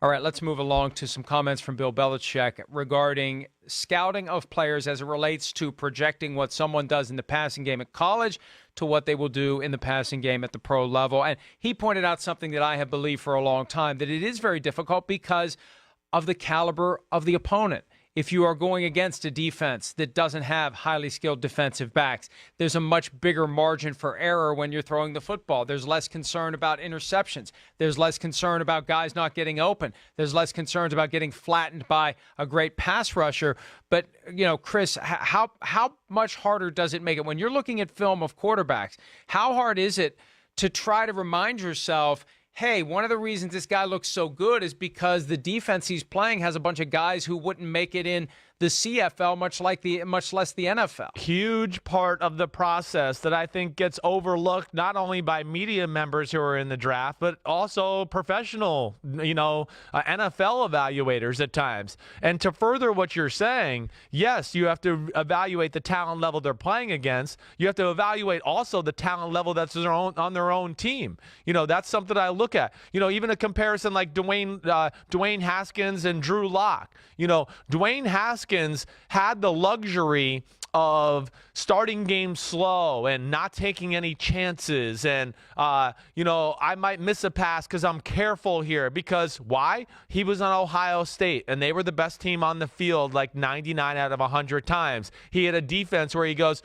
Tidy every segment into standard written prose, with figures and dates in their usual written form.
All right, let's move along to some comments from Bill Belichick regarding scouting of players as it relates to projecting what someone does in the passing game at college to what they will do in the passing game at the pro level. And he pointed out something that I have believed for a long time, that it is very difficult because of the caliber of the opponent. If you are going against a defense that doesn't have highly skilled defensive backs, there's a much bigger margin for error when you're throwing the football. There's less concern about interceptions. There's less concern about guys not getting open. There's less concerns about getting flattened by a great pass rusher. But, Chris, how much harder does it make it when you're looking at film of quarterbacks? How hard is it to try to remind yourself, hey, one of the reasons this guy looks so good is because the defense he's playing has a bunch of guys who wouldn't make it in the CFL, much less the NFL. Huge part of the process that I think gets overlooked not only by media members who are in the draft, but also professional, NFL evaluators at times. And to further what you're saying, yes, you have to evaluate the talent level they're playing against. You have to evaluate also the talent level that's on their own team. That's something I look at. Even a comparison like Dwayne Haskins and Drew Lock. Dwayne Haskins had the luxury of starting games slow and not taking any chances. And, I might miss a pass because I'm careful here. Because why? He was on Ohio State, and they were the best team on the field like 99 out of 100 times. He had a defense where he goes,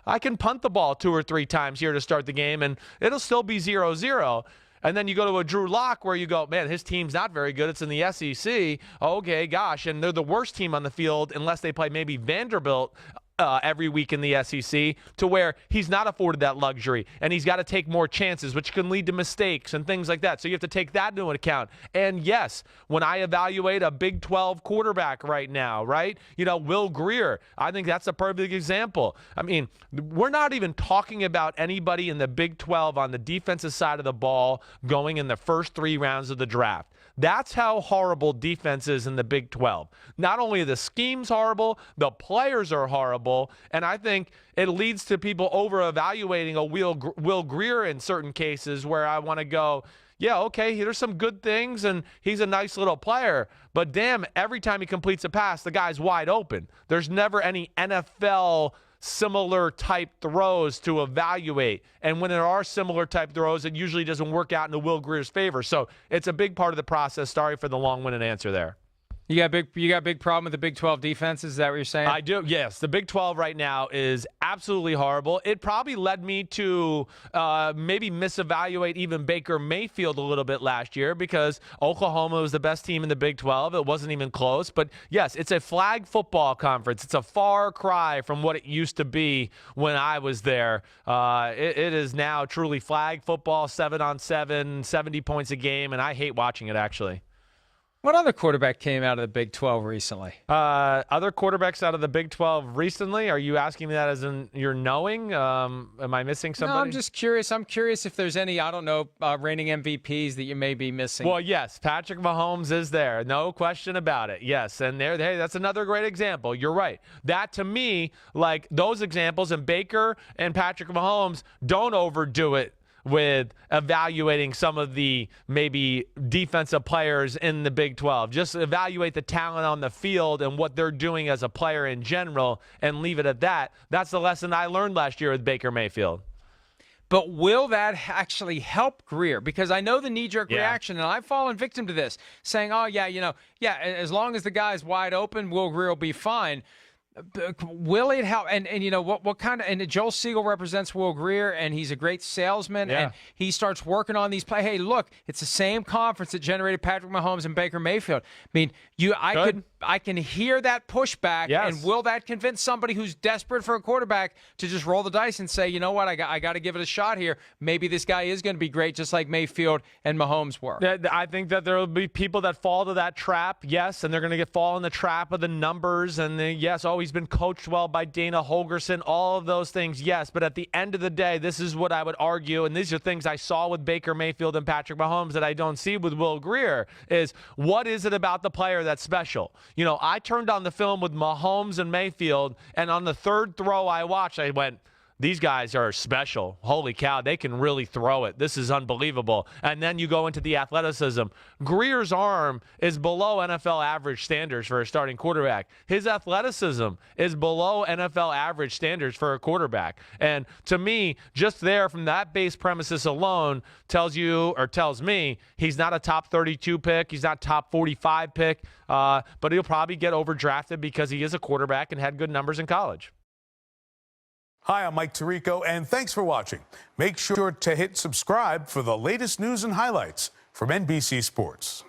I can punt the ball 2 or 3 times here to start the game, and it'll still be 0-0. And then you go to a Drew Lock where you go, man, his team's not very good. It's in the SEC. Okay, gosh. And they're the worst team on the field unless they play maybe Vanderbilt every week in the SEC, to where he's not afforded that luxury and he's got to take more chances, which can lead to mistakes and things like that. So you have to take that into account. And yes, when I evaluate a Big 12 quarterback right now, right, Will Grier, I think that's a perfect example. I mean, we're not even talking about anybody in the Big 12 on the defensive side of the ball going in the first 3 rounds of the draft. That's how horrible defense is in the Big 12. Not only are the schemes horrible, the players are horrible, and I think it leads to people over-evaluating a Will Grier in certain cases where I want to go, yeah, okay, there's some good things, and he's a nice little player, but damn, every time he completes a pass, the guy's wide open. There's never any NFL similar type throws to evaluate. And when there are similar type throws, it usually doesn't work out in Will Grier's favor. So it's a big part of the process. Sorry for the long-winded answer there. You got a big problem with the Big 12 defense? Is that what you're saying? I do, yes. The Big 12 right now is absolutely horrible. It probably led me to maybe misevaluate even Baker Mayfield a little bit last year, because Oklahoma was the best team in the Big 12. It wasn't even close. But, yes, it's a flag football conference. It's a far cry from what it used to be when I was there. It is now truly flag football, 7-on-7, 70 points a game, and I hate watching it, actually. What other quarterback came out of the Big 12 recently? Other quarterbacks out of the Big 12 recently? Are you asking me that as in you're knowing? Am I missing somebody? No, I'm just curious. I'm curious if there's any, reigning MVPs that you may be missing. Well, yes, Patrick Mahomes is there. No question about it. Yes, and hey, that's another great example. You're right. That, to me, like those examples, and Baker and Patrick Mahomes, don't overdo it with evaluating some of the maybe defensive players in the Big 12. Just evaluate the talent on the field and what they're doing as a player in general and leave it at that. That's the lesson I learned last year with Baker Mayfield. But will that actually help Grier? Because I know the knee-jerk reaction, and I've fallen victim to this, saying, as long as the guy's wide open, Will Grier will be fine. Will it help? And what kind of, and Joel Siegel represents Will Grier, and he's a great salesman, and he starts working on these plays. Hey, look, it's the same conference that generated Patrick Mahomes and Baker Mayfield. I mean, I can hear that pushback, and will that convince somebody who's desperate for a quarterback to just roll the dice and say, you know what, I got to give it a shot here. Maybe this guy is going to be great, just like Mayfield and Mahomes were. I think that there will be people that fall to that trap, yes, and they're going to fall in the trap of the numbers, and he's been coached well by Dana Holgorsen, all of those things, yes. But at the end of the day, this is what I would argue, and these are things I saw with Baker Mayfield and Patrick Mahomes that I don't see with Will Grier, is what is it about the player that's special? I turned on the film with Mahomes and Mayfield, and on the third throw I watched, I went, these guys are special. Holy cow, they can really throw it. This is unbelievable. And then you go into the athleticism. Greer's arm is below NFL average standards for a starting quarterback. His athleticism is below NFL average standards for a quarterback. And to me, just there from that base premises alone tells me he's not a top 32 pick. He's not top 45 pick, but he'll probably get overdrafted because he is a quarterback and had good numbers in college. Hi, I'm Mike Tirico, and thanks for watching. Make sure to hit subscribe for the latest news and highlights from NBC Sports.